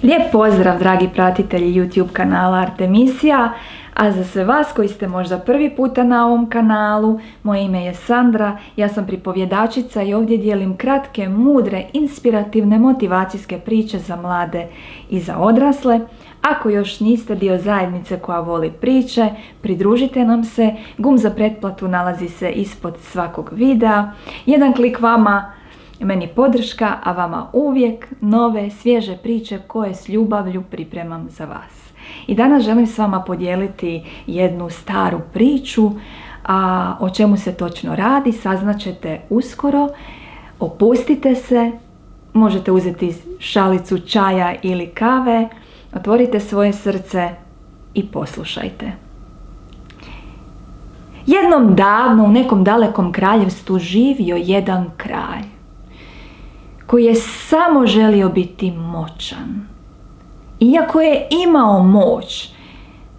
Lijep pozdrav, dragi pratitelji YouTube kanala Artemisija, a za sve vas koji ste možda prvi puta na ovom kanalu, moje ime je Sandra, ja sam pripovjedačica i ovdje dijelim kratke, mudre, inspirativne, motivacijske priče za mlade i za odrasle. Ako još niste dio zajednice koja voli priče, pridružite nam se, gumb za pretplatu nalazi se ispod svakog videa. Jedan klik vama, meni podrška, a vama uvijek nove, svježe priče koje s ljubavlju pripremam za vas. I danas želim s vama podijeliti jednu staru priču, a o čemu se točno radi saznaćete uskoro. Opustite se, možete uzeti šalicu čaja ili kave, otvorite svoje srce i poslušajte. Jednom davno u nekom dalekom kraljevstvu živio jedan kralj koji je samo želio biti moćan. Iako je imao moć,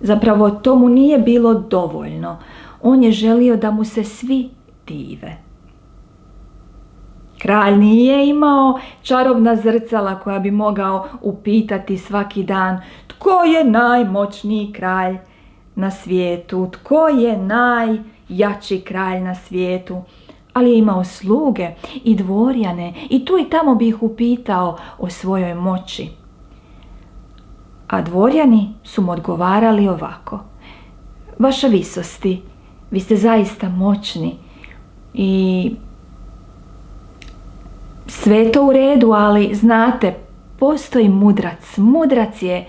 zapravo to mu nije bilo dovoljno. On je želio da mu se svi dive. Kralj nije imao čarobna zrcala koja bi mogao upitati svaki dan tko je najmoćniji kralj na svijetu, tko je najjači kralj na svijetu. Ali je imao sluge i dvorjane i tu i tamo bi ih upitao o svojoj moći. A dvorjani su mu odgovarali ovako: Vaša visosti, vi ste zaista moćni i sve je to u redu, ali znate, postoji mudrac. Mudrac je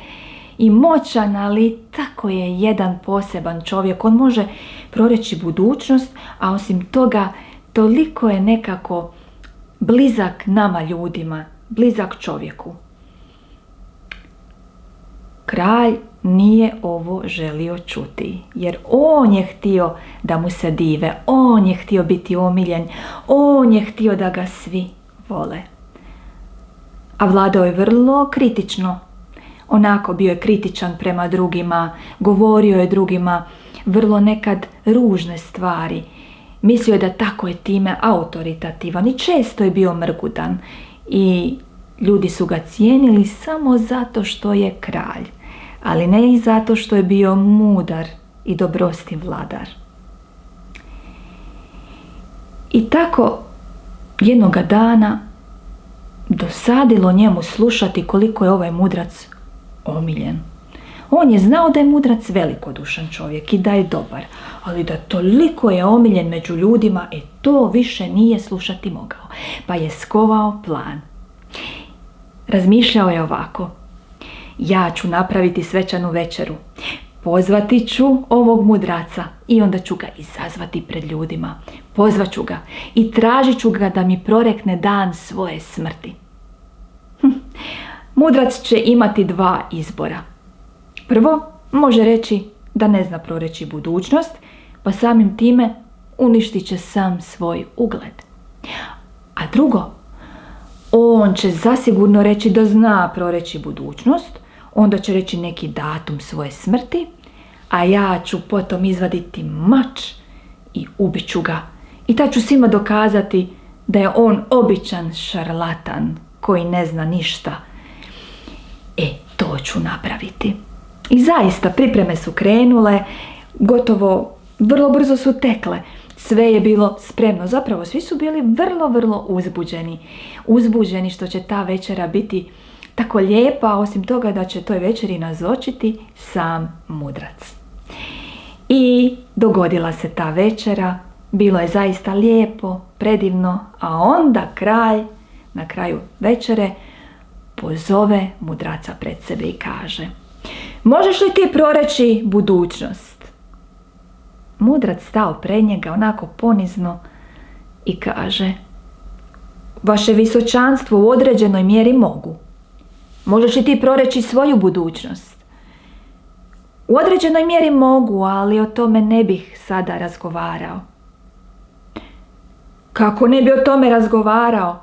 i moćan, ali tako je jedan poseban čovjek. On može proreći budućnost, a osim toga toliko je nekako blizak nama ljudima, blizak čovjeku. Kralj nije ovo želio čuti, jer on je htio da mu se dive, on je htio biti omiljen, on je htio da ga svi vole. A vladao je vrlo kritično, onako bio je kritičan prema drugima, govorio je drugima vrlo nekad ružne stvari. Mislio je da tako je time autoritativan i često je bio mrgudan i ljudi su ga cijenili samo zato što je kralj, ali ne i zato što je bio mudar i dobrostiv vladar. I tako jednoga dana dosadilo njemu slušati koliko je ovaj mudrac omiljen. On je znao da je mudrac velikodušan čovjek i da je dobar, ali da toliko je omiljen među ljudima, to više nije slušati mogao. Pa je skovao plan. Razmišljao je ovako: ja ću napraviti svečanu večeru, pozvati ću ovog mudraca i onda ću ga izazvati pred ljudima. Pozvat ću ga i tražit ću ga da mi prorekne dan svoje smrti. Mudrac će imati dva izbora. Prvo, može reći da ne zna proreći budućnost, pa samim time uništit će sam svoj ugled. A drugo, on će zasigurno reći da zna proreći budućnost, onda će reći neki datum svoje smrti, a ja ću potom izvaditi mač i ubit ću ga. I tad ću svima dokazati da je on običan šarlatan koji ne zna ništa. To ću napraviti. I zaista, pripreme su krenule, gotovo vrlo brzo su tekle. Sve je bilo spremno. Zapravo, svi su bili vrlo uzbuđeni. Uzbuđeni što će ta večera biti tako lijepa, osim toga da će toj večeri nazočiti sam mudrac. I dogodila se ta večera. Bilo je zaista lijepo, predivno, a onda kralj na kraju večere pozove mudraca pred sebe i kaže: možeš li ti proreći budućnost? Mudrac stao pred njega onako ponizno i kaže: vaše visočanstvo, u određenoj mjeri mogu. Možeš li ti proreći svoju budućnost? U određenoj mjeri mogu, ali o tome ne bih sada razgovarao. Kako ne bi o tome razgovarao?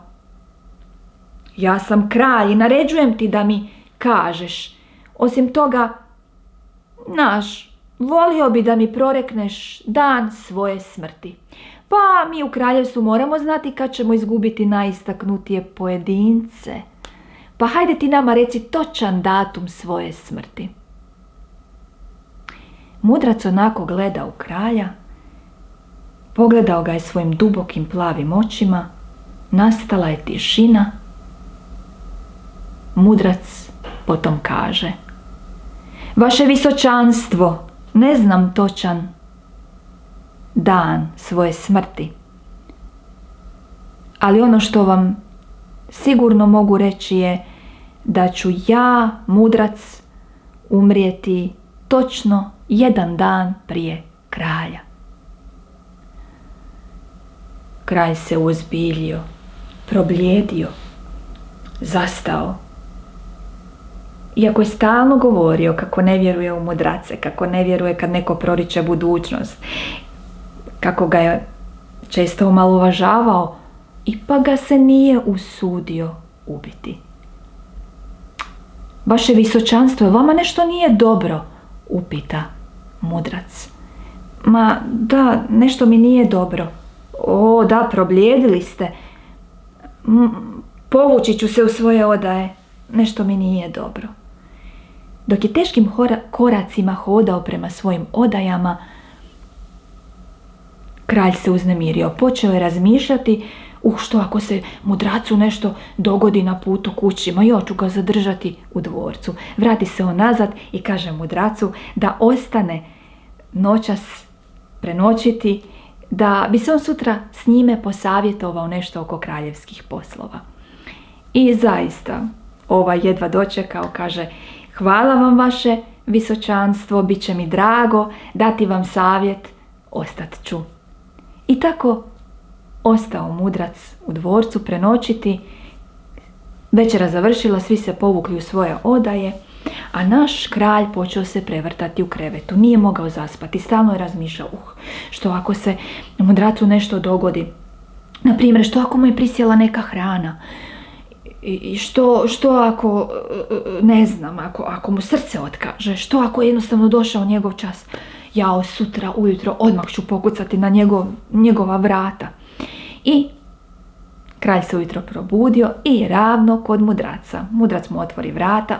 Ja sam kralj i naređujem ti da mi kažeš. Osim toga, volio bi da mi prorekneš dan svoje smrti. Pa mi u kraljevstvu moramo znati kad ćemo izgubiti najistaknutije pojedince. Pa hajde ti nama reci točan datum svoje smrti. Mudrac onako gleda u kralja, pogledao ga je svojim dubokim plavim očima, nastala je tišina. Mudrac potom kaže: Vaše visočanstvo, ne znam točan dan svoje smrti, ali ono što vam sigurno mogu reći je da ću ja, mudrac, umrijeti točno 1 dan prije kralja. Kralj se uozbiljio, probljedio, zastao. Iako je stalno govorio kako ne vjeruje u mudrace, kako ne vjeruje kad neko proriče budućnost, kako ga je često omalovažavao, ipak ga se nije usudio ubiti. Vaše visočanstvo, vama nešto nije dobro, upita mudrac. Ma da, nešto mi nije dobro. O da, probljedili ste. Povući ću se u svoje odaje. Nešto mi nije dobro. Dok je teškim koracima hodao prema svojim odajama, kralj se uznemirio. Počeo je razmišljati: što ako se mudracu nešto dogodi na putu kući, ma ja ću ga zadržati u dvorcu. Vrati se on nazad i kaže mudracu da ostane noćas prenoćiti, da bi se on sutra s njime posavjetovao nešto oko kraljevskih poslova. I zaista, jedva dočekao, kaže: Hvala vam, vaše visočanstvo, bit će mi drago dati vam savjet, ostat ću. I tako ostao mudrac u dvorcu prenoćiti. Večera završila, svi se povukli u svoje odaje, a naš kralj počeo se prevrtati u krevetu. Nije mogao zaspati, stalno je razmišljao: što ako se mudracu nešto dogodi? Na primjer, što ako mu je prisjela neka hrana? I što ako, ne znam, ako mu srce otkaže? Što ako je jednostavno došao njegov čas? Jao, sutra ujutro odmah ću pokucati na njegova vrata. I kralj se ujutro probudio i ravno kod mudraca. Mudrac mu otvori vrata,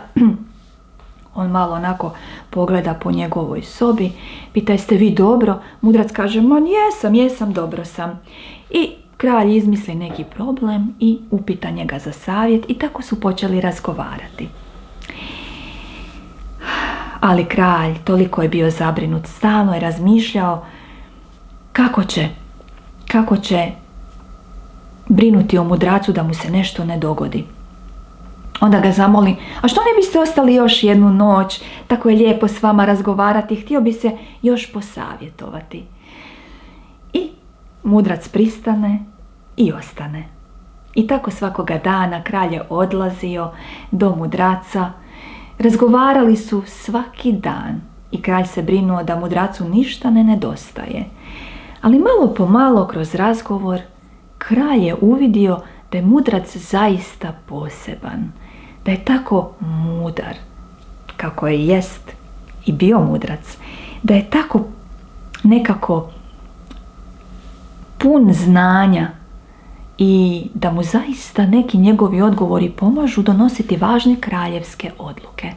on malo onako pogleda po njegovoj sobi, pita: Jeste vi dobro? Mudrac kaže: Ma jesam, dobro sam. I kralj izmisli neki problem i upita njega za savjet i tako su počeli razgovarati. Ali kralj toliko je bio zabrinut, stalno je razmišljao kako će brinuti o mudracu da mu se nešto ne dogodi. Onda ga zamoli: A što ne biste ostali još 1 noć? Tako je lijepo s vama razgovarati, htio bi se još posavjetovati. I mudrac pristane i ostane. I tako svakoga dana kralj je odlazio do mudraca. Razgovarali su svaki dan i kralj se brinuo da mudracu ništa ne nedostaje. Ali malo po malo kroz razgovor kralj je uvidio da je mudrac zaista poseban, da je tako mudar, kako je jest i bio mudrac, da je tako nekako pun znanja i da mu zaista neki njegovi odgovori pomažu donositi važne kraljevske odluke.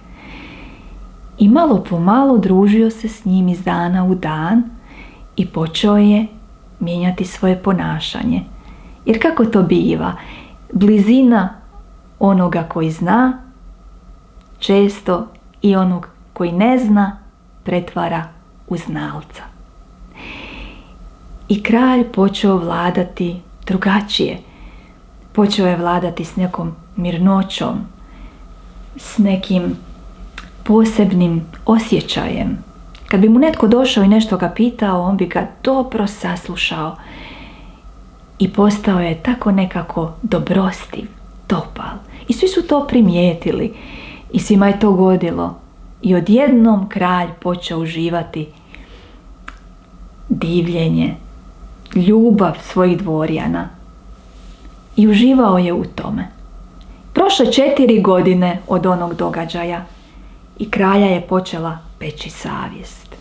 I malo po malo družio se s njim iz dana u dan i počeo je mijenjati svoje ponašanje. Jer kako to biva, blizina onoga koji zna često i onog koji ne zna pretvara u znalca. I kralj počeo vladati drugačije. Počeo je vladati s nekom mirnoćom, s nekim posebnim osjećajem. Kad bi mu netko došao i nešto ga pitao, on bi ga dobro saslušao i postao je tako nekako dobrostiv, topal. I svi su to primijetili i svima je to godilo. I odjednom kralj počeo uživati divljenje, ljubav svojih dvorjana i uživao je u tome. Prošle 4 godine od onog događaja i kralja je počela peći savjest.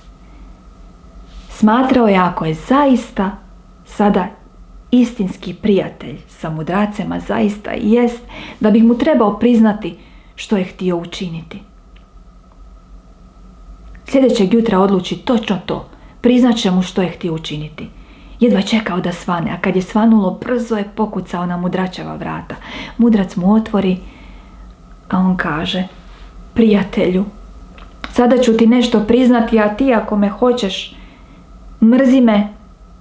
Smatrao je ako je zaista sada istinski prijatelj sa mudracem, a zaista jest, da bih mu trebao priznati što je htio učiniti. Sljedećeg jutra odluči točno to. Priznat će mu što je htio učiniti. Jedva čekao da svane, a kad je svanulo, brzo je pokucao na mudračeva vrata. Mudrac mu otvori, a on kaže: prijatelju, sada ću ti nešto priznati, a ti ako me hoćeš, mrzi me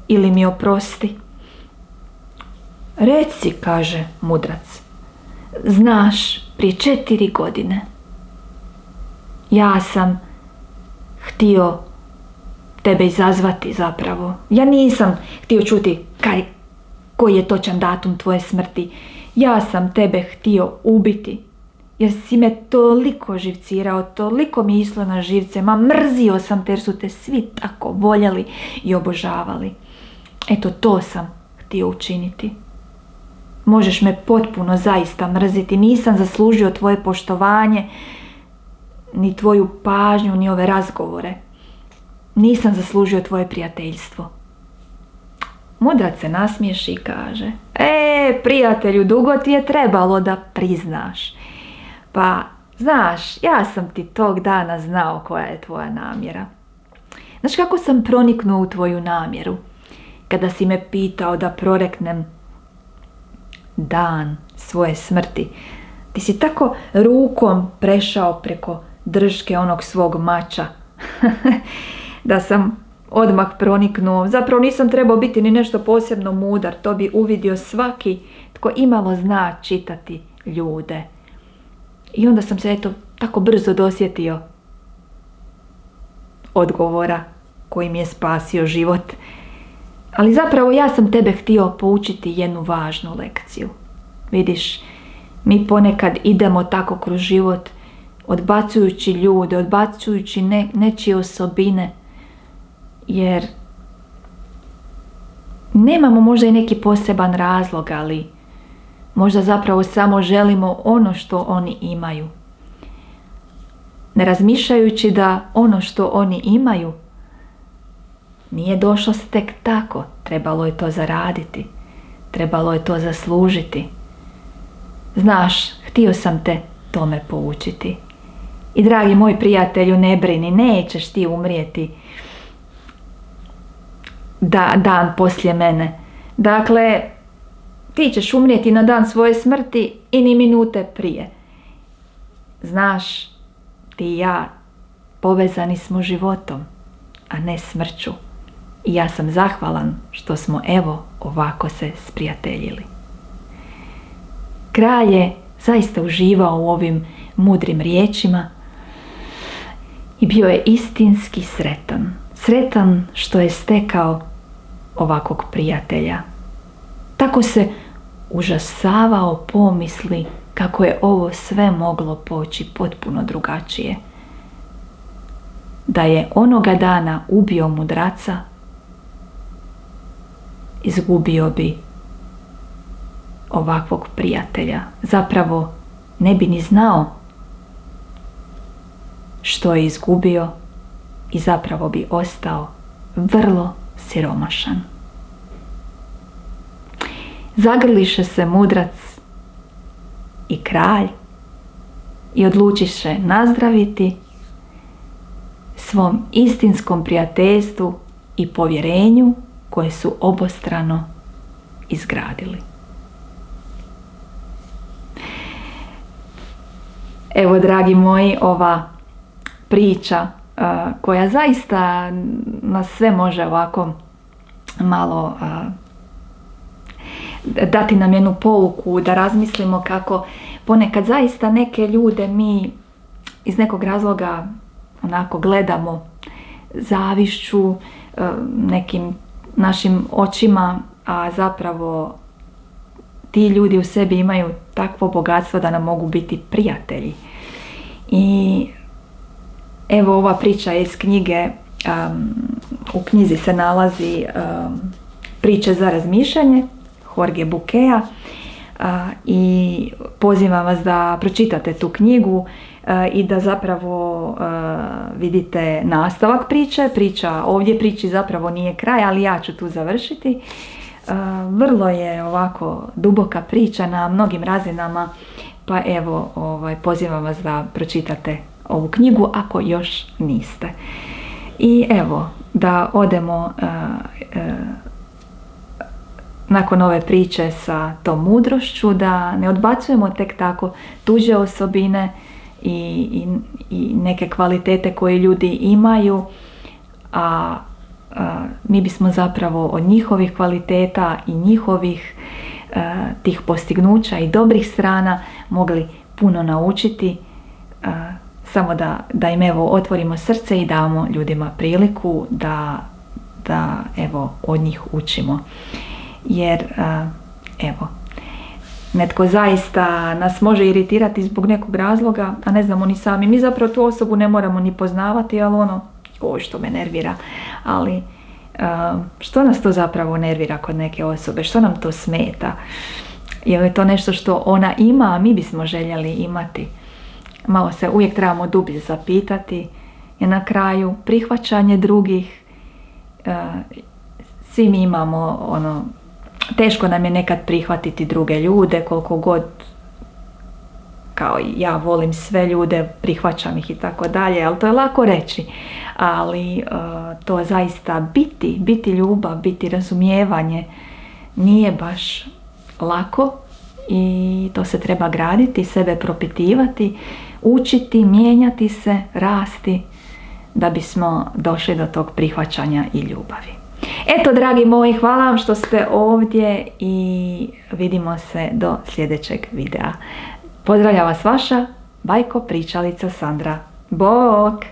ili mi oprosti. Reci, kaže mudrac. Znaš, prije 4 godine ja sam htio tebe izazvati zapravo. Ja nisam htio čuti koji je točan datum tvoje smrti. Ja sam tebe htio ubiti. Jer si me toliko živcirao, toliko mi išlo na živce. Mrzio sam te jer su te svi tako voljeli i obožavali. Eto, to sam htio učiniti. Možeš me potpuno zaista mrziti. Nisam zaslužio tvoje poštovanje, ni tvoju pažnju, ni ove razgovore. Nisam zaslužio tvoje prijateljstvo. Mudrac se nasmiješi i kaže: prijatelju, dugo ti je trebalo da priznaš. Pa, znaš, ja sam ti tog dana znao koja je tvoja namjera. Znaš kako sam proniknuo u tvoju namjeru? Kada si me pitao da proreknem dan svoje smrti, ti si tako rukom prešao preko drške onog svog mača da sam odmah proniknuo. Zapravo nisam trebao biti ni nešto posebno mudar, to bi uvidio svaki tko imalo zna čitati ljude. I onda sam se eto tako brzo dosjetio odgovora koji mi je spasio život. Ali zapravo ja sam tebe htio poučiti jednu važnu lekciju. Vidiš, mi ponekad idemo tako kroz život, odbacujući ljude, odbacujući nečije osobine, jer nemamo možda i neki poseban razlog, ali možda zapravo samo želimo ono što oni imaju. Ne razmišljajući da ono što oni imaju nije došlo tek tako. Trebalo je to zaraditi. Trebalo je to zaslužiti. Znaš, htio sam te tome poučiti. I dragi moj prijatelju, ne brini, nećeš ti umrijeti dan poslije mene. Dakle, ti ćeš umrijeti na dan svoje smrti i ni minute prije. Znaš, ti i ja povezani smo životom, a ne smrću. I ja sam zahvalan što smo evo ovako se sprijateljili. Kralj je zaista uživao u ovim mudrim riječima i bio je istinski sretan. Sretan što je stekao ovakvog prijatelja. Tako se užasavao pomisli kako je ovo sve moglo poći potpuno drugačije. Da je onoga dana ubio mudraca, izgubio bi ovakvog prijatelja. Zapravo ne bi ni znao što je izgubio i zapravo bi ostao vrlo siromašan. Zagrliše se mudrac i kralj i odlučiše nazdraviti svom istinskom prijateljstvu i povjerenju koje su obostrano izgradili. Evo, dragi moji, ova priča koja zaista nas sve može ovako malo dati nam jednu pouku, da razmislimo kako ponekad zaista neke ljude mi iz nekog razloga onako gledamo zavišću, nekim našim očima, a zapravo ti ljudi u sebi imaju takvo bogatstvo da nam mogu biti prijatelji. I evo, ova priča je iz knjige, u knjizi se nalazi Priče za razmišljanje Jorge Bucaya, i pozivam vas da pročitate tu knjigu i da zapravo vidite nastavak priče. Ovdje priči zapravo nije kraj, ali ja ću tu završiti. Vrlo je ovako duboka priča na mnogim razinama, pa evo pozivam vas da pročitate ovu knjigu ako još niste. I evo, da odemo nakon ove priče sa tom mudrošću, da ne odbacujemo tek tako tuđe osobine i neke kvalitete koje ljudi imaju, a mi bismo zapravo od njihovih kvaliteta i njihovih tih postignuća i dobrih strana mogli puno naučiti, samo da im evo otvorimo srce i damo ljudima priliku da evo od njih učimo. Jer evo, netko zaista nas može iritirati zbog nekog razloga, a ne znamo ni sami. Mi zapravo tu osobu ne moramo ni poznavati, ali što me nervira. Ali što nas to zapravo nervira kod neke osobe? Što nam to smeta? Je li to nešto što ona ima, a mi bismo željeli imati? Malo se uvijek trebamo dublje zapitati. I na kraju prihvaćanje drugih. Svi mi imamo teško nam je nekad prihvatiti druge ljude, koliko god kao ja volim sve ljude, prihvaćam ih i tako dalje, ali to je lako reći. Ali to zaista biti ljubav, biti razumijevanje nije baš lako i to se treba graditi, sebe propitivati, učiti, mijenjati se, rasti da bismo došli do tog prihvaćanja i ljubavi. Eto, dragi moji, hvala vam što ste ovdje i vidimo se do sljedećeg videa. Pozdravlja vas vaša bajko pričalica Sandra. Bok!